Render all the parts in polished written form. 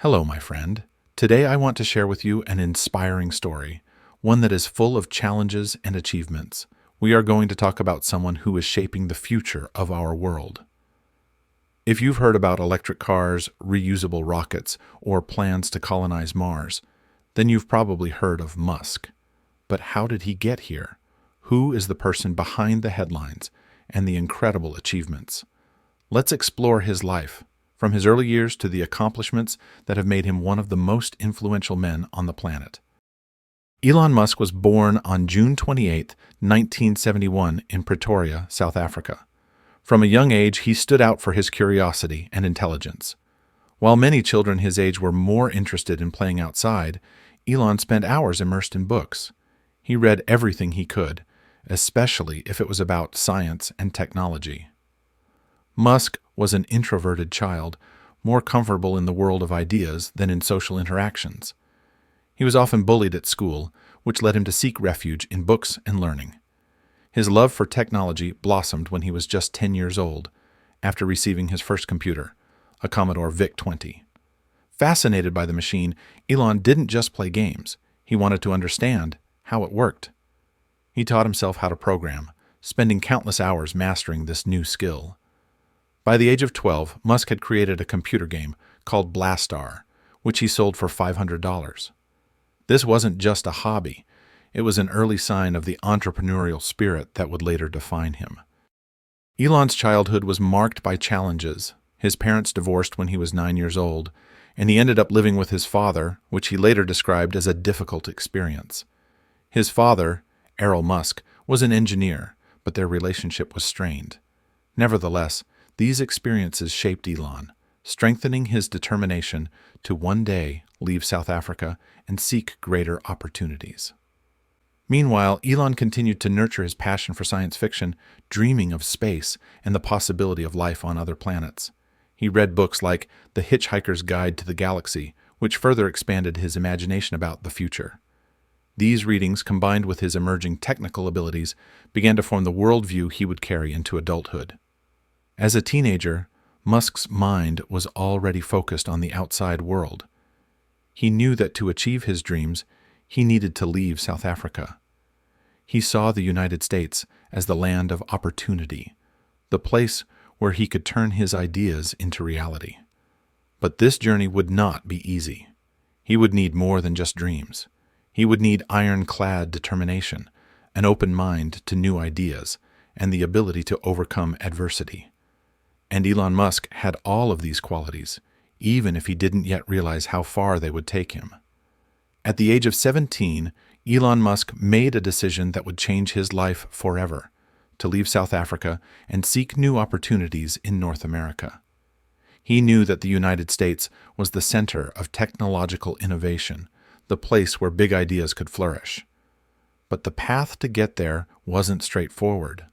Hello, my friend. Today I want to share with you an inspiring story, one that is full of challenges and achievements. We are going to talk about someone who is shaping the future of our world. If you've heard about electric cars, reusable rockets, or plans to colonize Mars, then you've probably heard of Musk. But how did he get here? Who is the person behind the headlines and the incredible achievements? Let's explore his life, from his early years to the accomplishments that have made him one of the most influential men on the planet. Elon Musk was born on June 28, 1971 in Pretoria, South Africa. From a young age, he stood out for his curiosity and intelligence. While many children his age were more interested in playing outside, Elon spent hours immersed in books. He read everything he could, especially if it was about science and technology. Musk was an introverted child, more comfortable in the world of ideas than in social interactions. He was often bullied at school, which led him to seek refuge in books and learning. His love for technology blossomed when he was just 10 years old, after receiving his first computer, a Commodore VIC-20. Fascinated by the machine, Elon didn't just play games. He wanted to understand how it worked. He taught himself how to program, spending countless hours mastering this new skill. By the age of 12, Musk had created a computer game called Blastar, which he sold for $500. This wasn't just a hobby. It was an early sign of the entrepreneurial spirit that would later define him. Elon's childhood was marked by challenges. His parents divorced when he was 9 years old, and he ended up living with his father, which he later described as a difficult experience. His father, Elon Musk, was an engineer, but their relationship was strained. Nevertheless, these experiences shaped Elon, strengthening his determination to one day leave South Africa and seek greater opportunities. Meanwhile, Elon continued to nurture his passion for science fiction, dreaming of space and the possibility of life on other planets. He read books like The Hitchhiker's Guide to the Galaxy, which further expanded his imagination about the future. These readings, combined with his emerging technical abilities, began to form the worldview he would carry into adulthood. As a teenager, Musk's mind was already focused on the outside world. He knew that to achieve his dreams, he needed to leave South Africa. He saw the United States as the land of opportunity, the place where he could turn his ideas into reality. But this journey would not be easy. He would need more than just dreams. He would need ironclad determination, an open mind to new ideas, and the ability to overcome adversity. And Elon Musk had all of these qualities, even if he didn't yet realize how far they would take him. At the age of 17, Elon Musk made a decision that would change his life forever, to leave South Africa and seek new opportunities in North America. He knew that the United States was the center of technological innovation, the place where big ideas could flourish. But the path to get there wasn't straightforward.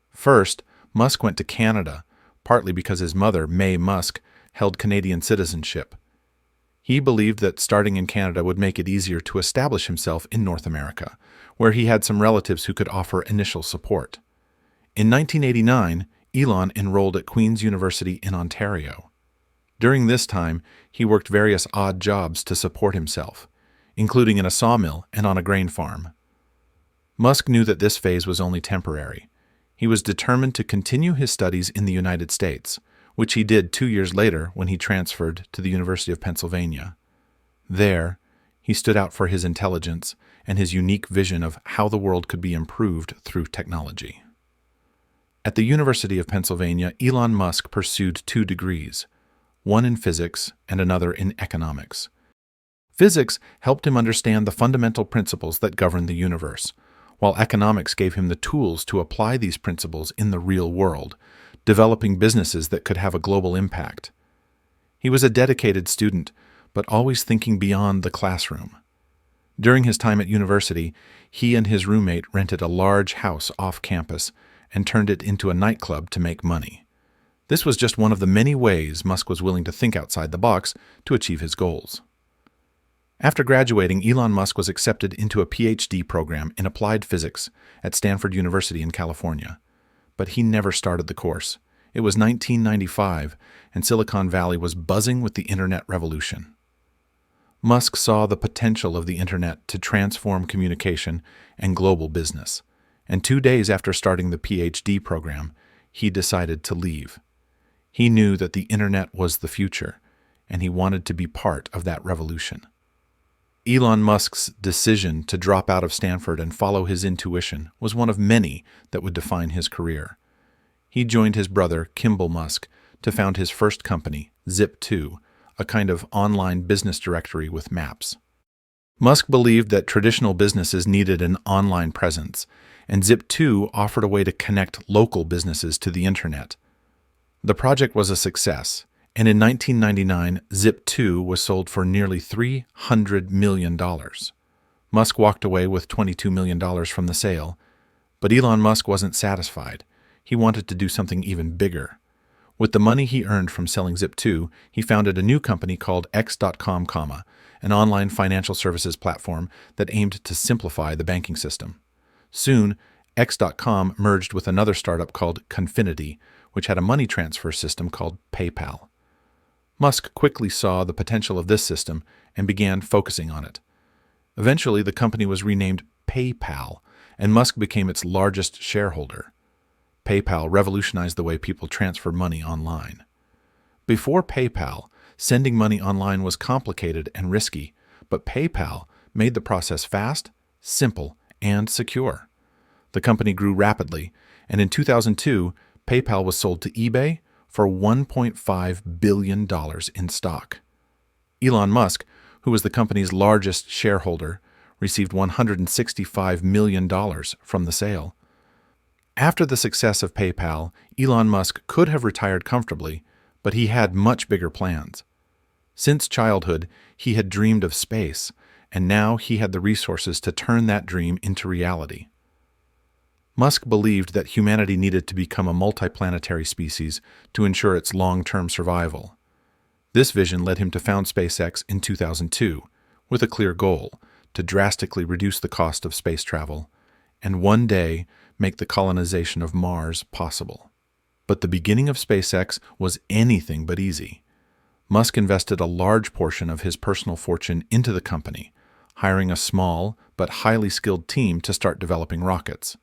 First, Musk went to Canada, partly because his mother, May Musk, held Canadian citizenship. He believed that starting in Canada would make it easier to establish himself in North America, where he had some relatives who could offer initial support. In 1989, Elon enrolled at Queen's University in Ontario. During this time, he worked various odd jobs to support himself, including in a sawmill and on a grain farm. Musk knew that this phase was only temporary. He was determined to continue his studies in the United States, which he did 2 years later when he transferred to the University of Pennsylvania. There, he stood out for his intelligence and his unique vision of how the world could be improved through technology. At the University of Pennsylvania, Elon Musk pursued 2 degrees, one in physics and another in economics. Physics helped him understand the fundamental principles that govern the universe, while economics gave him the tools to apply these principles in the real world, developing businesses that could have a global impact. He was a dedicated student, but always thinking beyond the classroom. During his time at university, he and his roommate rented a large house off campus and turned it into a nightclub to make money. This was just one of the many ways Musk was willing to think outside the box to achieve his goals. After graduating, Elon Musk was accepted into a PhD program in applied physics at Stanford University in California. But he never started the course. It was 1995, and Silicon Valley was buzzing with the internet revolution. Musk saw the potential of the internet to transform communication and global business, and 2 days after starting the PhD program, he decided to leave. He knew that the internet was the future, and he wanted to be part of that revolution. Elon Musk's decision to drop out of Stanford and follow his intuition was one of many that would define his career. He joined his brother, Kimball Musk, to found his first company, Zip2, a kind of online business directory with maps. Musk believed that traditional businesses needed an online presence, and Zip2 offered a way to connect local businesses to the internet. The project was a success, and in 1999, Zip2 was sold for nearly $300 million. Musk walked away with $22 million from the sale, but Elon Musk wasn't satisfied. He wanted to do something even bigger. With the money he earned from selling Zip2, he founded a new company called X.com, an online financial services platform that aimed to simplify the banking system. Soon, X.com merged with another startup called Confinity, which had a money transfer system called PayPal. Musk quickly saw the potential of this system and began focusing on it. Eventually, the company was renamed PayPal, and Musk became its largest shareholder. PayPal revolutionized the way people transferred money online. Before PayPal, sending money online was complicated and risky, but PayPal made the process fast, simple, and secure. The company grew rapidly, and in 2002, PayPal was sold to eBay for $1.5 billion in stock. Elon Musk, who was the company's largest shareholder, received $165 million from the sale. After the success of PayPal, Elon Musk could have retired comfortably, but he had much bigger plans. Since childhood, he had dreamed of space, and now he had the resources to turn that dream into reality. Musk believed that humanity needed to become a multiplanetary species to ensure its long-term survival. This vision led him to found SpaceX in 2002, with a clear goal to drastically reduce the cost of space travel, and one day make the colonization of Mars possible. But the beginning of SpaceX was anything but easy. Musk invested a large portion of his personal fortune into the company, hiring a small but highly skilled team to start developing rockets.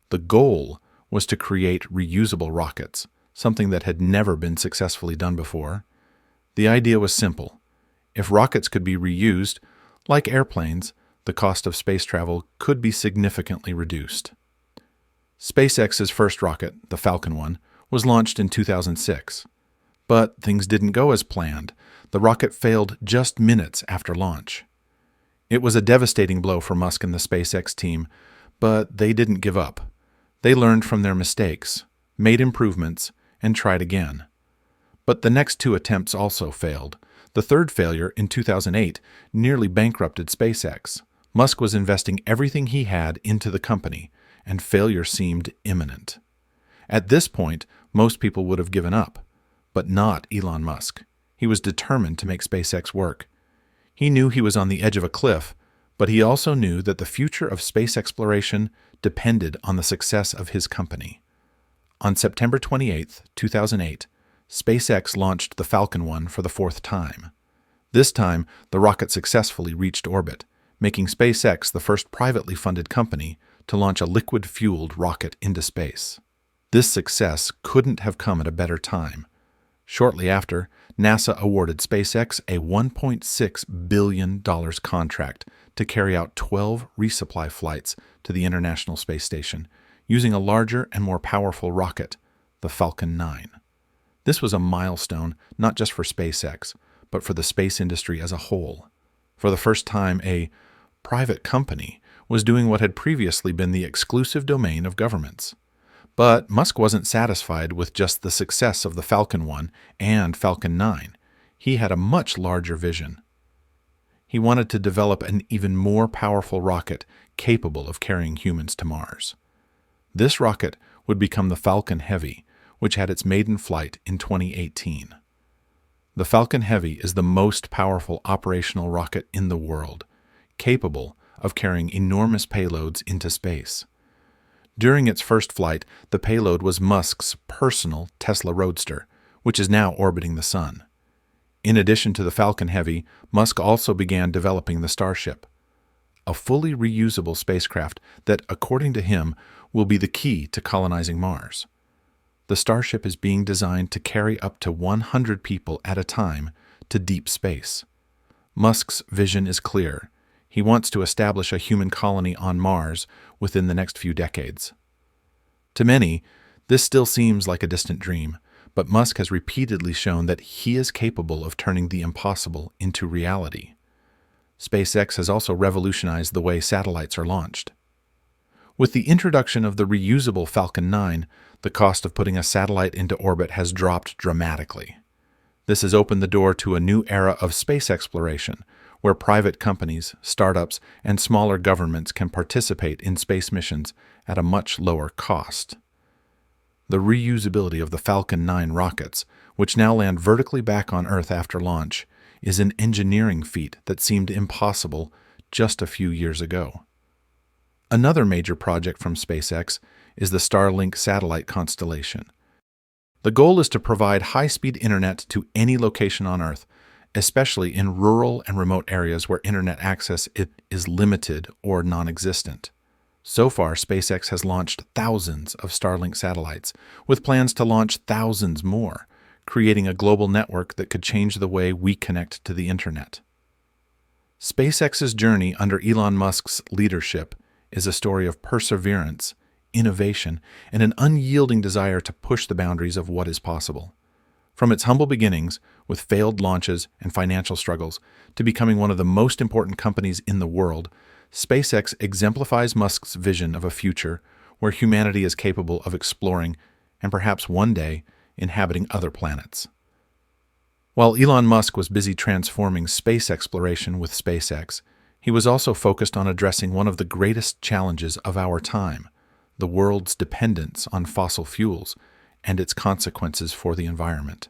The goal was to create reusable rockets, something that had never been successfully done before. The idea was simple. If rockets could be reused, like airplanes, the cost of space travel could be significantly reduced. SpaceX's first rocket, the Falcon 1, was launched in 2006. But things didn't go as planned. The rocket failed just minutes after launch. It was a devastating blow for Musk and the SpaceX team, but they didn't give up. They learned from their mistakes, made improvements, and tried again. But the next 2 attempts also failed. The third failure, in 2008, nearly bankrupted SpaceX. Musk was investing everything he had into the company, and failure seemed imminent. At this point, most people would have given up, but not Elon Musk. He was determined to make SpaceX work. He knew he was on the edge of a cliff, but he also knew that the future of space exploration depended on the success of his company. On September 28, 2008, SpaceX launched the Falcon 1 for the 4th time. This time, the rocket successfully reached orbit, making SpaceX the first privately funded company to launch a liquid-fueled rocket into space. This success couldn't have come at a better time. Shortly after, NASA awarded SpaceX a $1.6 billion contract to carry out 12 resupply flights to the International Space Station, using a larger and more powerful rocket, the Falcon 9. This was a milestone not just for SpaceX, but for the space industry as a whole. For the first time, a private company was doing what had previously been the exclusive domain of governments. But Musk wasn't satisfied with just the success of the Falcon 1 and Falcon 9. He had a much larger vision. He wanted to develop an even more powerful rocket capable of carrying humans to Mars. This rocket would become the Falcon Heavy, which had its maiden flight in 2018. The Falcon Heavy is the most powerful operational rocket in the world, capable of carrying enormous payloads into space. During its first flight, the payload was Musk's personal Tesla Roadster, which is now orbiting the Sun. In addition to the Falcon Heavy, Musk also began developing the Starship, a fully reusable spacecraft that, according to him, will be the key to colonizing Mars. The Starship is being designed to carry up to 100 people at a time to deep space. Musk's vision is clear. He wants to establish a human colony on Mars within the next few decades. To many, this still seems like a distant dream, but Musk has repeatedly shown that he is capable of turning the impossible into reality. SpaceX has also revolutionized the way satellites are launched. With the introduction of the reusable Falcon 9, the cost of putting a satellite into orbit has dropped dramatically. This has opened the door to a new era of space exploration, where private companies, startups, and smaller governments can participate in space missions at a much lower cost. The reusability of the Falcon 9 rockets, which now land vertically back on Earth after launch, is an engineering feat that seemed impossible just a few years ago. Another major project from SpaceX is the Starlink satellite constellation. The goal is to provide high-speed internet to any location on Earth, especially in rural and remote areas where internet access is limited or non-existent. So far, SpaceX has launched thousands of Starlink satellites, with plans to launch thousands more, creating a global network that could change the way we connect to the internet. SpaceX's journey under Elon Musk's leadership is a story of perseverance, innovation, and an unyielding desire to push the boundaries of what is possible. From its humble beginnings, with failed launches and financial struggles, to becoming one of the most important companies in the world, SpaceX exemplifies Musk's vision of a future where humanity is capable of exploring and perhaps one day inhabiting other planets. While Elon Musk was busy transforming space exploration with SpaceX, he was also focused on addressing one of the greatest challenges of our time, the world's dependence on fossil fuels and its consequences for the environment.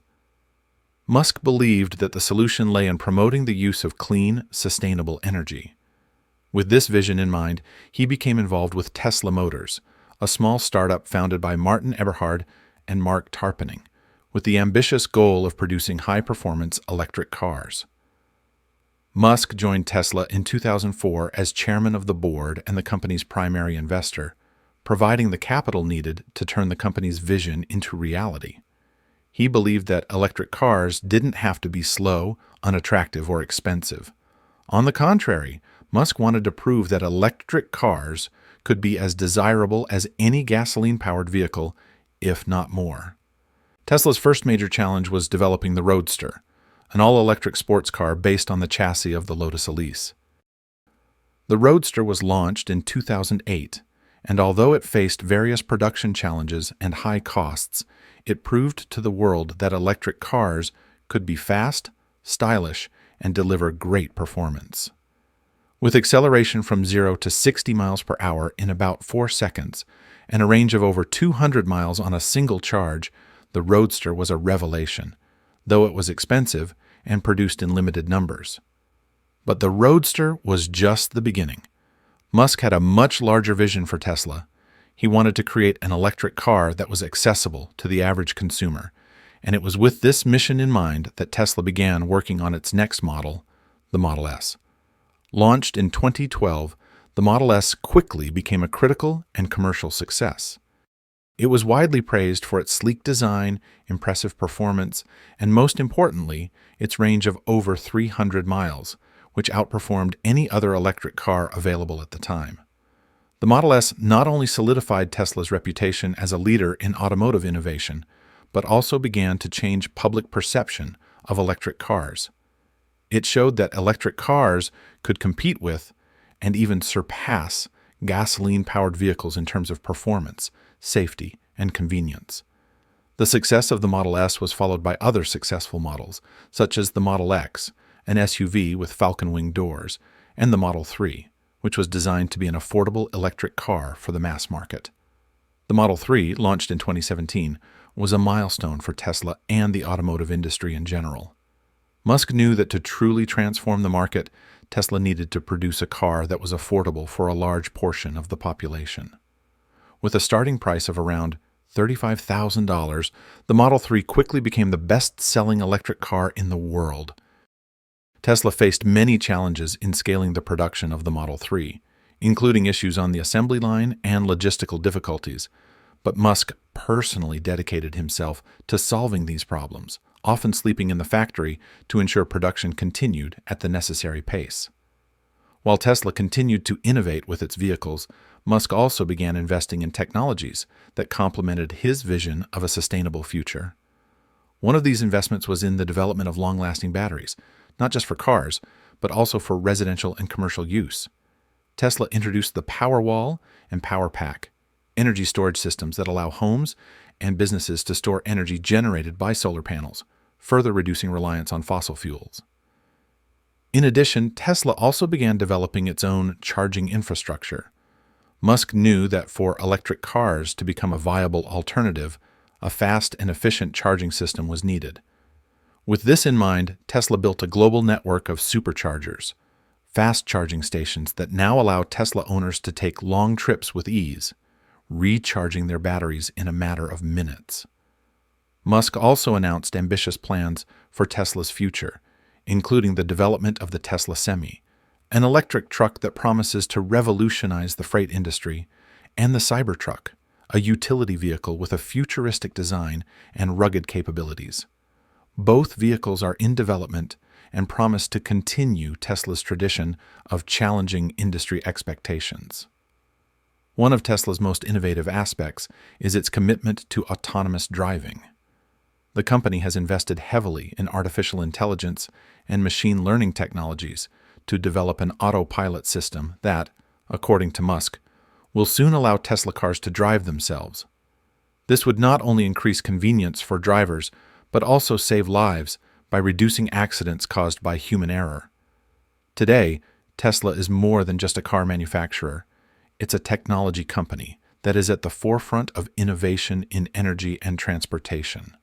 Musk believed that the solution lay in promoting the use of clean, sustainable energy. With this vision in mind, he became involved with Tesla Motors, a small startup founded by Martin Eberhard and Mark Tarpenning, with the ambitious goal of producing high-performance electric cars. Musk joined Tesla in 2004 as chairman of the board and the company's primary investor, providing the capital needed to turn the company's vision into reality. He believed that electric cars didn't have to be slow, unattractive, or expensive. On the contrary, Musk wanted to prove that electric cars could be as desirable as any gasoline-powered vehicle, if not more. Tesla's first major challenge was developing the Roadster, an all-electric sports car based on the chassis of the Lotus Elise. The Roadster was launched in 2008, and although it faced various production challenges and high costs, it proved to the world that electric cars could be fast, stylish, and deliver great performance. With acceleration from 0 to 60 miles per hour in about 4 seconds, and a range of over 200 miles on a single charge, the Roadster was a revelation, though it was expensive and produced in limited numbers. But the Roadster was just the beginning. Musk had a much larger vision for Tesla. He wanted to create an electric car that was accessible to the average consumer, and it was with this mission in mind that Tesla began working on its next model, the Model S. Launched in 2012, the Model S quickly became a critical and commercial success. It was widely praised for its sleek design, impressive performance, and most importantly, its range of over 300 miles, which outperformed any other electric car available at the time. The Model S not only solidified Tesla's reputation as a leader in automotive innovation, but also began to change public perception of electric cars. It showed that electric cars could compete with and even surpass gasoline-powered vehicles in terms of performance, safety, and convenience. The success of the Model S was followed by other successful models, such as the Model X, an SUV with falcon wing doors, and the Model 3, which was designed to be an affordable electric car for the mass market. The Model 3, launched in 2017, was a milestone for Tesla and the automotive industry in general. Musk knew that to truly transform the market, Tesla needed to produce a car that was affordable for a large portion of the population. With a starting price of around $35,000, the Model 3 quickly became the best-selling electric car in the world. Tesla faced many challenges in scaling the production of the Model 3, including issues on the assembly line and logistical difficulties, but Musk personally dedicated himself to solving these problems, often sleeping in the factory to ensure production continued at the necessary pace. While Tesla continued to innovate with its vehicles, Musk also began investing in technologies that complemented his vision of a sustainable future. One of these investments was in the development of long-lasting batteries, not just for cars, but also for residential and commercial use. Tesla introduced the Powerwall and PowerPack, energy storage systems that allow homes and businesses to store energy generated by solar panels, further reducing reliance on fossil fuels. In addition, Tesla also began developing its own charging infrastructure. Musk knew that for electric cars to become a viable alternative, a fast and efficient charging system was needed. With this in mind, Tesla built a global network of superchargers, fast charging stations that now allow Tesla owners to take long trips with ease, recharging their batteries in a matter of minutes. Musk also announced ambitious plans for Tesla's future, including the development of the Tesla Semi, an electric truck that promises to revolutionize the freight industry, and the Cybertruck, a utility vehicle with a futuristic design and rugged capabilities. Both vehicles are in development and promise to continue Tesla's tradition of challenging industry expectations. One of Tesla's most innovative aspects is its commitment to autonomous driving. The company has invested heavily in artificial intelligence and machine learning technologies to develop an autopilot system that, according to Musk, will soon allow Tesla cars to drive themselves. This would not only increase convenience for drivers, but also save lives by reducing accidents caused by human error. Today, Tesla is more than just a car manufacturer. It's a technology company that is at the forefront of innovation in energy and transportation.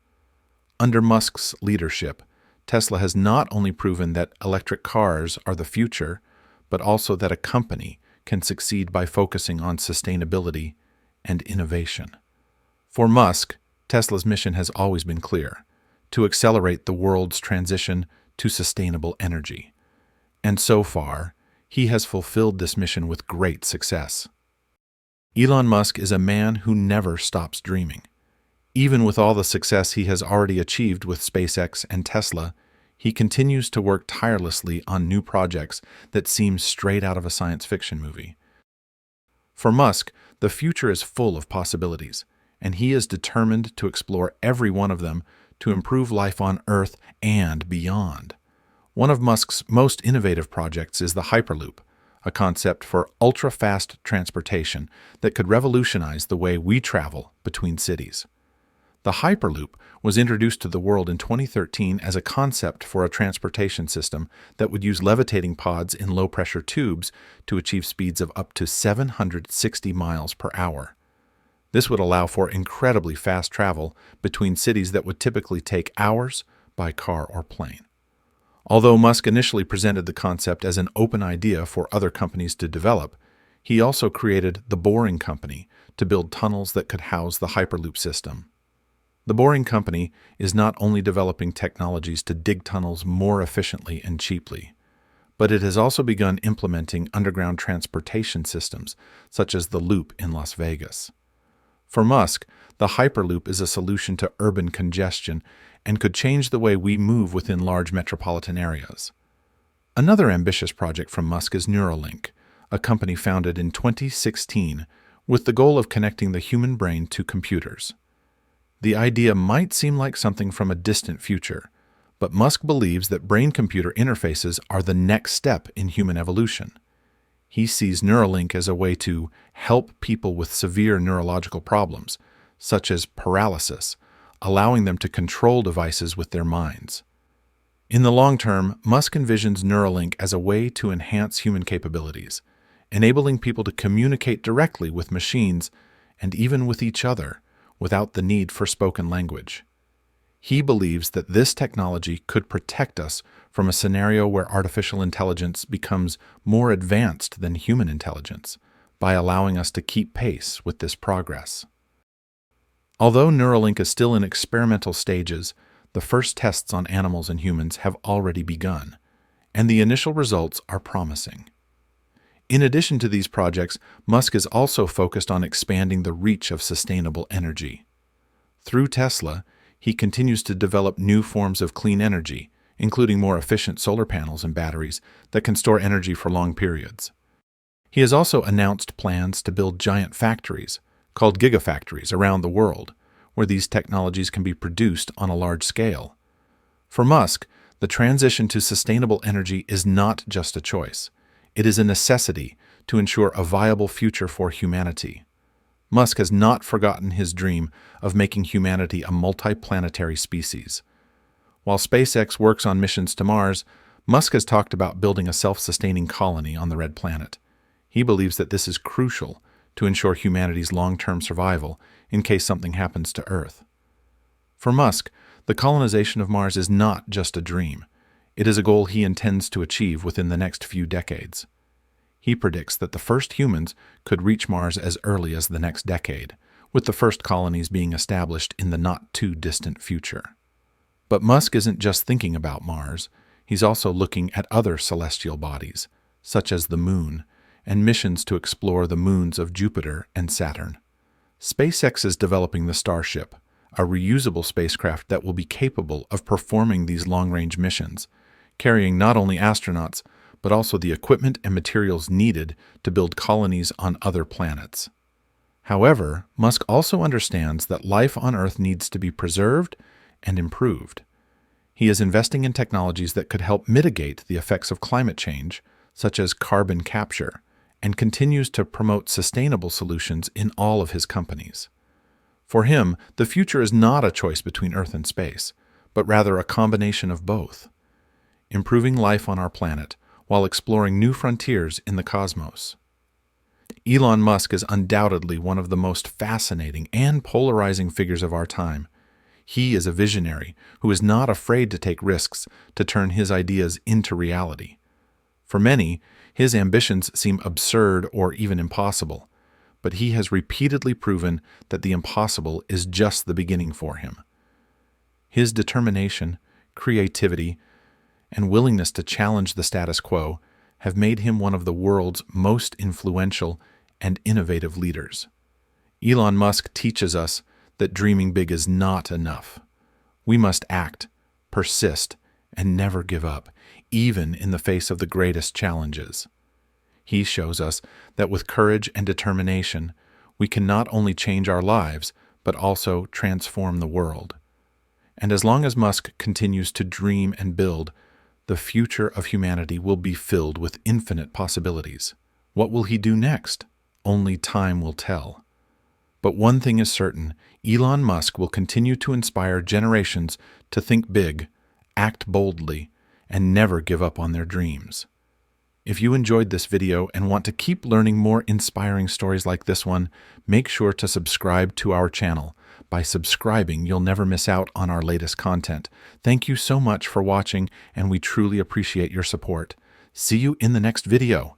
Under Musk's leadership, Tesla has not only proven that electric cars are the future, but also that a company can succeed by focusing on sustainability and innovation. For Musk, Tesla's mission has always been clear: to accelerate the world's transition to sustainable energy. And so far, he has fulfilled this mission with great success. Elon Musk is a man who never stops dreaming. Even with all the success he has already achieved with SpaceX and Tesla, he continues to work tirelessly on new projects that seem straight out of a science fiction movie. For Musk, the future is full of possibilities, and he is determined to explore every one of them to improve life on Earth and beyond. One of Musk's most innovative projects is the Hyperloop, a concept for ultra-fast transportation that could revolutionize the way we travel between cities. The Hyperloop was introduced to the world in 2013 as a concept for a transportation system that would use levitating pods in low-pressure tubes to achieve speeds of up to 760 miles per hour. This would allow for incredibly fast travel between cities that would typically take hours by car or plane. Although Musk initially presented the concept as an open idea for other companies to develop, he also created the Boring Company to build tunnels that could house the Hyperloop system. The Boring Company is not only developing technologies to dig tunnels more efficiently and cheaply, but it has also begun implementing underground transportation systems, such as the Loop in Las Vegas. For Musk, the Hyperloop is a solution to urban congestion and could change the way we move within large metropolitan areas. Another ambitious project from Musk is Neuralink, a company founded in 2016 with the goal of connecting the human brain to computers. The idea might seem like something from a distant future, but Musk believes that brain-computer interfaces are the next step in human evolution. He sees Neuralink as a way to help people with severe neurological problems, such as paralysis, allowing them to control devices with their minds. In the long term, Musk envisions Neuralink as a way to enhance human capabilities, enabling people to communicate directly with machines and even with each other without the need for spoken language. He believes that this technology could protect us from a scenario where artificial intelligence becomes more advanced than human intelligence by allowing us to keep pace with this progress. Although Neuralink is still in experimental stages, the first tests on animals and humans have already begun, and the initial results are promising. In addition to these projects, Musk is also focused on expanding the reach of sustainable energy. Through Tesla, he continues to develop new forms of clean energy, including more efficient solar panels and batteries that can store energy for long periods. He has also announced plans to build giant factories, called gigafactories, around the world, where these technologies can be produced on a large scale. For Musk, the transition to sustainable energy is not just a choice. It is a necessity to ensure a viable future for humanity. Musk has not forgotten his dream of making humanity a multiplanetary species. While SpaceX works on missions to Mars, Musk has talked about building a self-sustaining colony on the Red Planet. He believes that this is crucial to ensure humanity's long-term survival in case something happens to Earth. For Musk, the colonization of Mars is not just a dream. It is a goal he intends to achieve within the next few decades. He predicts that the first humans could reach Mars as early as the next decade, with the first colonies being established in the not-too-distant future. But Musk isn't just thinking about Mars. He's also looking at other celestial bodies, such as the Moon, and missions to explore the moons of Jupiter and Saturn. SpaceX is developing the Starship, a reusable spacecraft that will be capable of performing these long-range missions, carrying not only astronauts, but also the equipment and materials needed to build colonies on other planets. However, Musk also understands that life on Earth needs to be preserved and improved. He is investing in technologies that could help mitigate the effects of climate change, such as carbon capture, and continues to promote sustainable solutions in all of his companies. For him, the future is not a choice between Earth and space, but rather a combination of both, improving life on our planet while exploring new frontiers in the cosmos. Elon Musk is undoubtedly one of the most fascinating and polarizing figures of our time. He is a visionary who is not afraid to take risks to turn his ideas into reality. For many, his ambitions seem absurd or even impossible, but he has repeatedly proven that the impossible is just the beginning for him. His determination, creativity, and willingness to challenge the status quo have made him one of the world's most influential and innovative leaders. Elon Musk teaches us that dreaming big is not enough. We must act, persist, and never give up, even in the face of the greatest challenges. He shows us that with courage and determination, we can not only change our lives, but also transform the world. And as long as Musk continues to dream and build, the future of humanity will be filled with infinite possibilities. What will he do next? Only time will tell. But one thing is certain, Elon Musk will continue to inspire generations to think big, act boldly, and never give up on their dreams. If you enjoyed this video and want to keep learning more inspiring stories like this one, make sure to subscribe to our channel. By subscribing, you'll never miss out on our latest content. Thank you so much for watching, and we truly appreciate your support. See you in the next video.